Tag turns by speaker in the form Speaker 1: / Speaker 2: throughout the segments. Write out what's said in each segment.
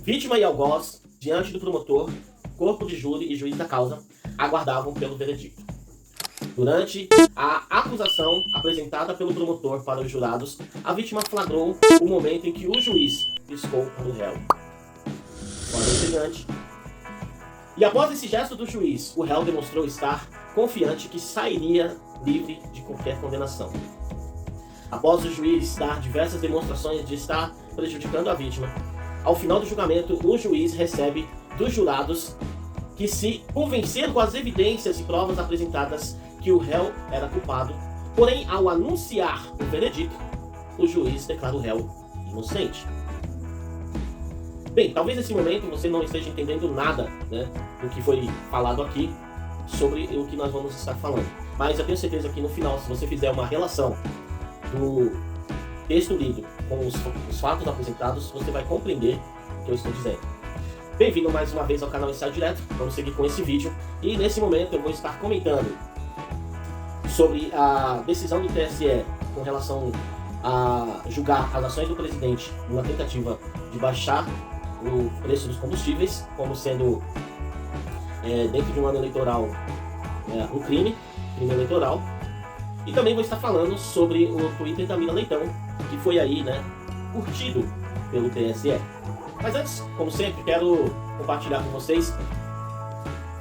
Speaker 1: Vítima e algoz, diante do promotor, corpo de júri e juiz da causa, aguardavam pelo veredicto. Durante a acusação apresentada pelo promotor para os jurados, a vítima flagrou o momento em que o juiz piscou para o réu. Forma intrigante. E após esse gesto do juiz, o réu demonstrou estar confiante que sairia livre de qualquer condenação. Após o juiz dar diversas demonstrações de estar prejudicando a vítima, ao final do julgamento, o juiz recebe dos jurados que se convenceram com as evidências e provas apresentadas que o réu era culpado, porém, ao anunciar o veredicto, o juiz declara o réu inocente. Bem, talvez nesse momento você não esteja entendendo nada, né, do que foi falado aqui sobre o que nós vamos estar falando. Mas eu tenho certeza que no final, se você fizer uma relação do texto lido com os fatos apresentados, você vai compreender o que eu estou dizendo. Bem-vindo mais uma vez ao canal Insight Direto. Vamos seguir com esse vídeo. E nesse momento eu vou estar comentando sobre a decisão do TSE com relação a julgar as ações do presidente numa tentativa de baixar o preço dos combustíveis, como sendo dentro de um ano eleitoral um crime eleitoral. E também vou estar falando sobre o Twitter da Mira Leitão, que foi aí, curtido pelo TSE. Mas antes, como sempre, quero compartilhar com vocês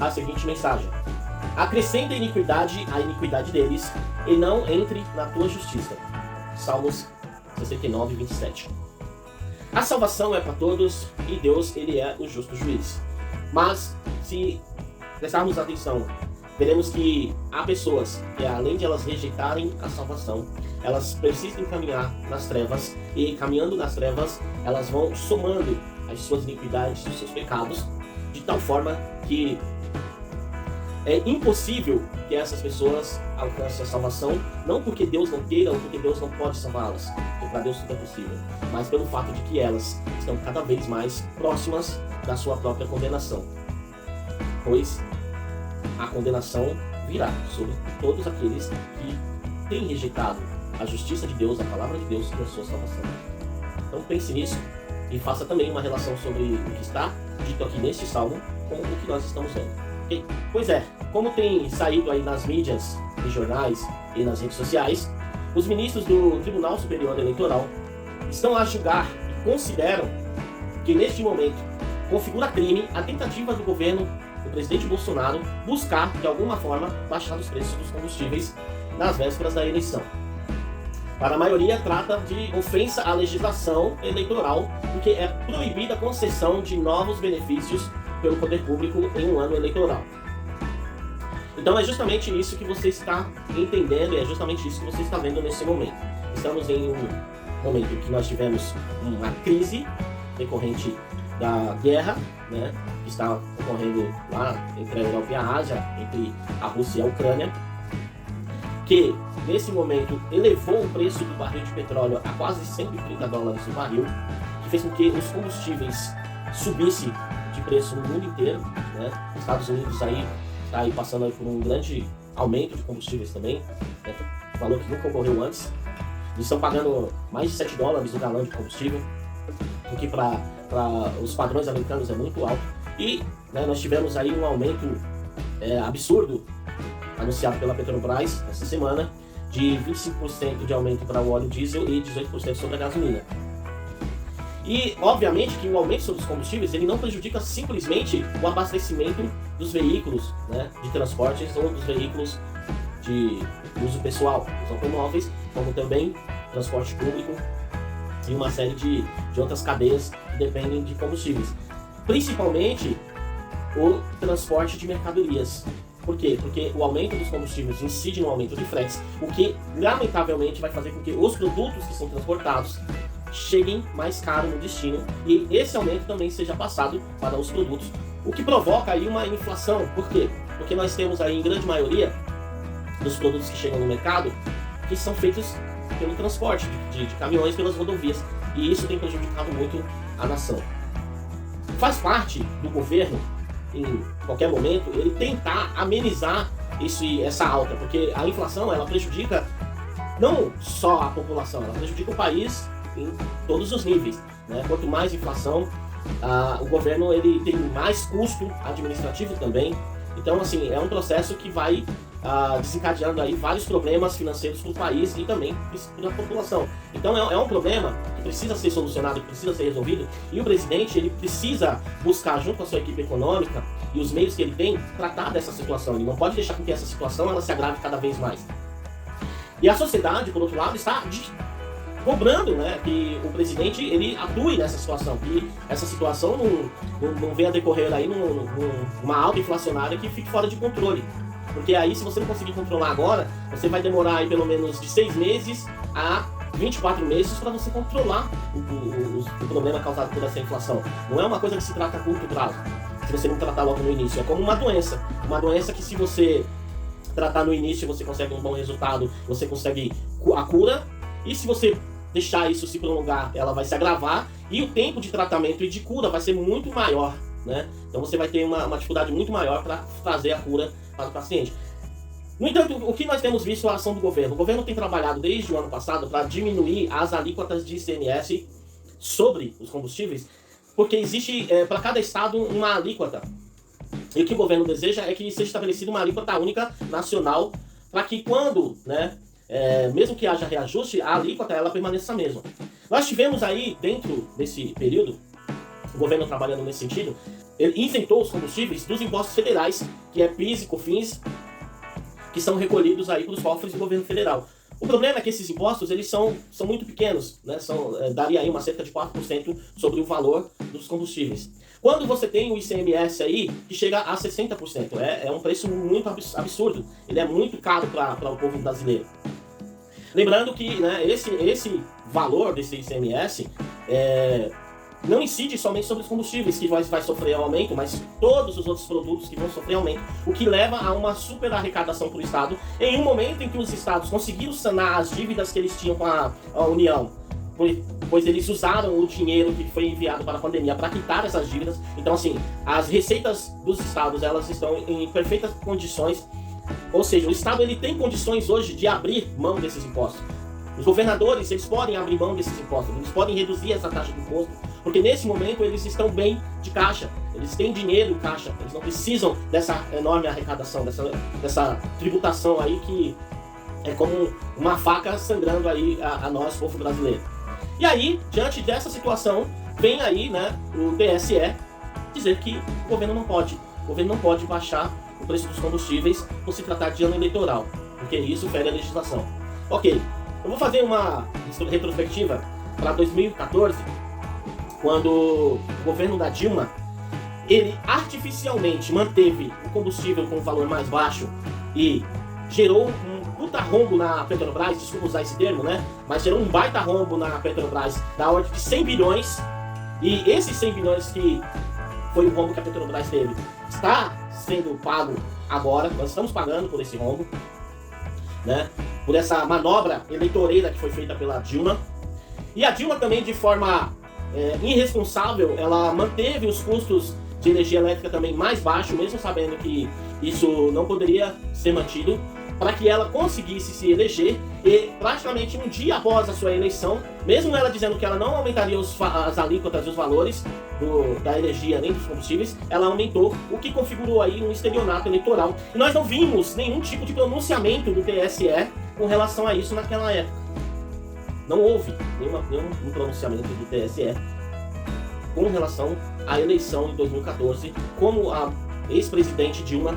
Speaker 1: a seguinte mensagem: acrescenta a iniquidade deles, e não entre na tua justiça. Salmos 69, 27. A salvação é para todos e Deus, ele é o justo juiz. Mas, se prestarmos atenção, veremos que há pessoas que, além de elas rejeitarem a salvação, elas persistem em caminhar nas trevas, e caminhando nas trevas, elas vão somando as suas iniquidades, os seus pecados, de tal forma que é impossível que essas pessoas alcancem a salvação, não porque Deus não queira ou porque Deus não pode salvá-las, porque para Deus tudo é possível, mas pelo fato de que elas estão cada vez mais próximas da sua própria condenação. Pois a condenação virá sobre todos aqueles que têm rejeitado a justiça de Deus, a palavra de Deus e a sua salvação. Então pense nisso e faça também uma relação sobre o que está dito aqui neste salmo com o que nós estamos vendo. Okay? Pois é, como tem saído aí nas mídias, nos jornais e nas redes sociais, os ministros do Tribunal Superior Eleitoral estão a julgar e consideram que neste momento configura crime a tentativa do governo do presidente Bolsonaro buscar, de alguma forma, baixar os preços dos combustíveis nas vésperas da eleição. Para a maioria, trata de ofensa à legislação eleitoral, porque é proibida a concessão de novos benefícios pelo poder público em um ano eleitoral. Então é justamente isso que você está entendendo e é justamente isso que você está vendo nesse momento. Estamos em um momento em que nós tivemos uma crise decorrente da guerra, que está ocorrendo lá entre a Europa e a Ásia, entre a Rússia e a Ucrânia, que nesse momento elevou o preço do barril de petróleo a quase $130 o barril, que fez com que os combustíveis subissem de preço no mundo inteiro. Os Estados Unidos está aí passando aí por um grande aumento de combustíveis também, valor que nunca ocorreu antes. Eles estão pagando mais de $7 o galão de combustível, o que para os padrões americanos é muito alto. E nós tivemos aí um aumento absurdo anunciado pela Petrobras essa semana, de 25% de aumento para o óleo diesel e 18% sobre a gasolina. E, obviamente, que o aumento sobre os combustíveis ele não prejudica simplesmente o abastecimento dos veículos de transportes ou dos veículos de uso pessoal, os automóveis, como também transporte público e uma série de outras cadeias que dependem de combustíveis. Principalmente o transporte de mercadorias. Por quê? Porque o aumento dos combustíveis incide no aumento de fretes, o que lamentavelmente vai fazer com que os produtos que são transportados cheguem mais caro no destino e esse aumento também seja passado para os produtos, o que provoca aí uma inflação. Por quê? Porque nós temos aí em grande maioria dos produtos que chegam no mercado que são feitos pelo transporte de caminhões pelas rodovias, e isso tem prejudicado muito a nação. Faz parte do governo, em qualquer momento, ele tentar amenizar essa alta, porque a inflação ela prejudica não só a população, ela prejudica o país em todos os níveis. Quanto mais inflação, o governo ele tem mais custo administrativo também. Então, assim, é um processo que vai desencadeando aí vários problemas financeiros para o país e também para a população. Então, é um problema que precisa ser solucionado, que precisa ser resolvido, e o presidente ele precisa buscar, junto com a sua equipe econômica e os meios que ele tem, tratar dessa situação. Ele não pode deixar com que essa situação ela se agrave cada vez mais. E a sociedade, por outro lado, está cobrando, né, que o presidente ele atue nessa situação, que essa situação não venha a decorrer aí numa alta inflacionária que fique fora de controle. Porque aí, se você não conseguir controlar agora, você vai demorar aí pelo menos de 6 meses a 24 meses para você controlar o problema causado por essa inflação. Não é uma coisa que se trata a curto prazo, se você não tratar logo no início. É como uma doença que se você tratar no início você consegue um bom resultado, você consegue a cura, e se você deixar isso se prolongar, ela vai se agravar e o tempo de tratamento e de cura vai ser muito maior, né? Então você vai ter uma dificuldade muito maior para trazer a cura para o paciente. No entanto, o que nós temos visto é a ação do governo. O governo tem trabalhado desde o ano passado para diminuir as alíquotas de ICMS sobre os combustíveis, porque existe para cada estado uma alíquota. E o que o governo deseja é que seja estabelecida uma alíquota única nacional, para que quando, né, mesmo que haja reajuste, a alíquota ela permaneça a mesma. Nós tivemos aí, dentro desse período, o governo trabalhando nesse sentido, ele isentou os combustíveis dos impostos federais, que é PIS e COFINS, que são recolhidos aí para os cofres do governo federal. O problema é que esses impostos eles são muito pequenos, né? Daria aí uma cerca de 4% sobre o valor dos combustíveis. Quando você tem o ICMS aí, que chega a 60%, é um preço muito absurdo, ele é muito caro para o povo brasileiro. Lembrando que, né, esse valor desse ICMS não incide somente sobre os combustíveis, que vai sofrer aumento, mas todos os outros produtos que vão sofrer aumento, o que leva a uma super arrecadação para o Estado, em um momento em que os Estados conseguiram sanar as dívidas que eles tinham com a União, pois eles usaram o dinheiro que foi enviado para a pandemia para quitar essas dívidas. Então, assim, as receitas dos Estados, elas estão em perfeitas condições, ou seja, o Estado ele tem condições hoje de abrir mão desses impostos. Os governadores, eles podem abrir mão desses impostos, eles podem reduzir essa taxa de imposto, porque nesse momento eles estão bem de caixa, eles têm dinheiro em caixa, eles não precisam dessa enorme arrecadação, dessa tributação aí que é como uma faca sangrando aí a nós, povo brasileiro. E aí, diante dessa situação, vem aí, né, o TSE dizer que o governo não pode baixar o preço dos combustíveis por se tratar de ano eleitoral, porque isso fere a legislação. Ok. Eu vou fazer uma retrospectiva para 2014, quando o governo da Dilma, ele artificialmente manteve o combustível com um valor mais baixo e gerou um puta rombo na Petrobras, desculpa usar esse termo, né? Mas gerou um baita rombo na Petrobras da ordem de 100 bilhões, e esses 100 bilhões que foi o rombo que a Petrobras teve, está sendo pago agora, nós estamos pagando por esse rombo, né? Por essa manobra eleitoreira que foi feita pela Dilma. E a Dilma também, de forma irresponsável, ela manteve os custos de energia elétrica também mais baixos, mesmo sabendo que isso não poderia ser mantido, para que ela conseguisse se eleger, e praticamente um dia após a sua eleição, mesmo ela dizendo que ela não aumentaria as alíquotas e os valores da energia nem dos combustíveis, ela aumentou, o que configurou aí um estelionato eleitoral. E nós não vimos nenhum tipo de pronunciamento do TSE com relação a isso naquela época. Não houve nenhum pronunciamento do TSE com relação à eleição de 2014, como a ex-presidente Dilma,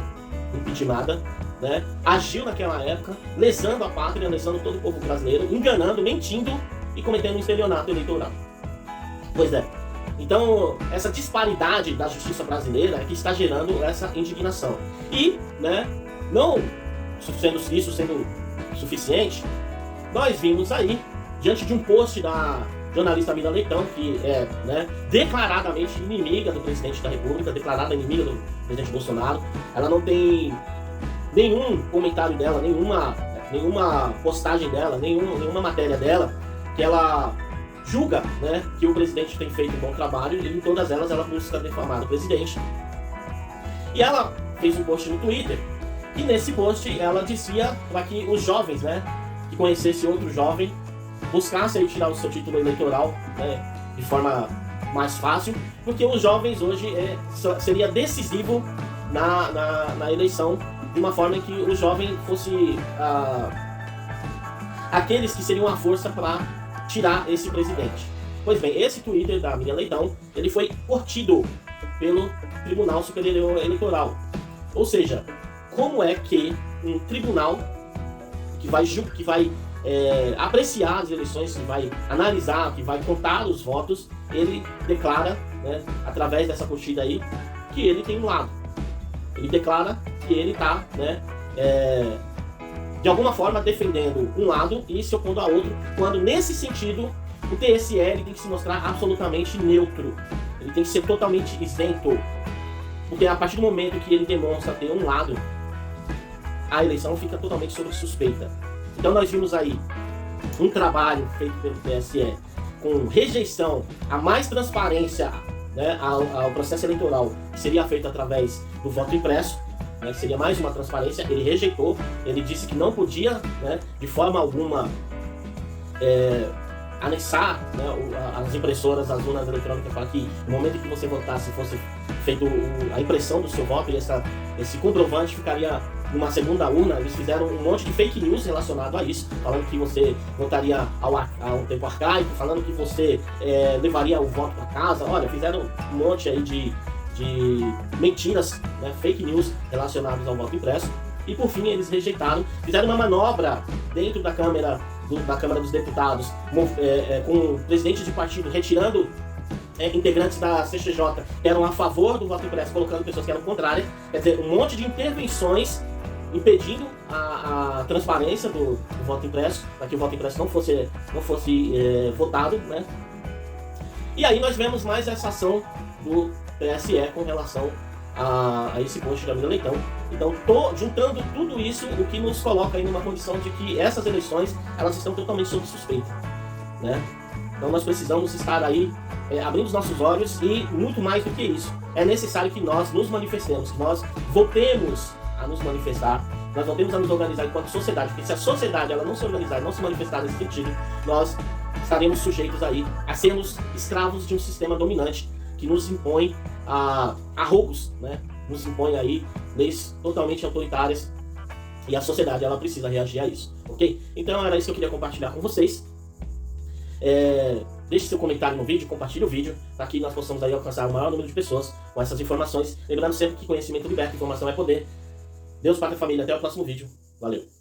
Speaker 1: impeachmentada, né, agiu naquela época, lesando a pátria, lesando todo o povo brasileiro, enganando, mentindo e cometendo um estelionato eleitoral. Pois é. Então, essa disparidade da justiça brasileira é que está gerando essa indignação. E, né, não sendo suficiente, nós vimos aí, diante de um post da jornalista Mira Leitão, que é, né, declaradamente inimiga do presidente da República, declarada inimiga do presidente Bolsonaro, ela não tem nenhum comentário dela, nenhuma postagem dela, nenhuma matéria dela que ela julga, né, que o presidente tem feito um bom trabalho, e em todas elas ela busca defamar o presidente. E ela fez um post no Twitter, e nesse post ela dizia para que os jovens, né, que conhecesse outro jovem, buscassem tirar o seu título eleitoral, né, de forma mais fácil, porque os jovens hoje seria decisivo na eleição, de uma forma em que o jovem fosse aqueles que seriam a força para tirar esse presidente. Pois bem, esse Twitter da Miriam Leitão, ele foi curtido pelo Tribunal Superior Eleitoral. Ou seja, como é que um tribunal que vai apreciar as eleições, que vai analisar, que vai contar os votos, ele declara, né, através dessa curtida aí, que ele tem um lado. Ele declara que ele está, né, de alguma forma defendendo um lado e se opondo a outro, quando nesse sentido o TSE ele tem que se mostrar absolutamente neutro. Ele tem que ser totalmente isento. Porque a partir do momento que ele demonstra ter um lado, a eleição fica totalmente sob suspeita. Então nós vimos aí um trabalho feito pelo TSE com rejeição a mais transparência, né, ao processo eleitoral, que seria feito através do voto impresso, né, que seria mais uma transparência. Ele rejeitou, ele disse que não podia, né, de forma alguma anexar, né, as impressoras, as urnas eletrônicas, para que no momento em que você votasse fosse feito a impressão do seu voto, e esse comprovante ficaria numa segunda urna. Eles fizeram um monte de fake news relacionado a isso, falando que você votaria ao tempo arcaico, falando que você levaria o voto para casa. Olha, fizeram um monte aí de mentiras, né, fake news relacionadas ao voto impresso. E por fim eles rejeitaram, fizeram uma manobra dentro da Câmara dos Deputados, com o presidente de partido retirando integrantes da CCJ que eram a favor do voto impresso, colocando pessoas que eram contrárias. Quer dizer, um monte de intervenções impedindo a transparência do voto impresso, para que o voto impresso não fosse votado, né? E aí nós vemos mais essa ação do TSE com relação a esse post da Miriam Leitão. Então, juntando tudo isso, o que nos coloca aí numa condição de que essas eleições, elas estão totalmente sob suspeita, né? Então nós precisamos estar aí abrindo os nossos olhos, e muito mais do que isso, é necessário que nós nos manifestemos, que nós voltemos a nos manifestar, nós voltemos a nos organizar enquanto sociedade, porque se a sociedade ela não se organizar, não se manifestar nesse sentido, nós estaremos sujeitos aí a sermos escravos de um sistema dominante que nos impõe arrogos, né? Nos impõe aí leis totalmente autoritárias, e a sociedade ela precisa reagir a isso, ok? Então era isso que eu queria compartilhar com vocês. Deixe seu comentário no vídeo, compartilhe o vídeo, para que nós possamos aí alcançar o maior número de pessoas com essas informações. Lembrando sempre que conhecimento liberta, informação é poder. Deus, Pátria e Família, até o próximo vídeo. Valeu!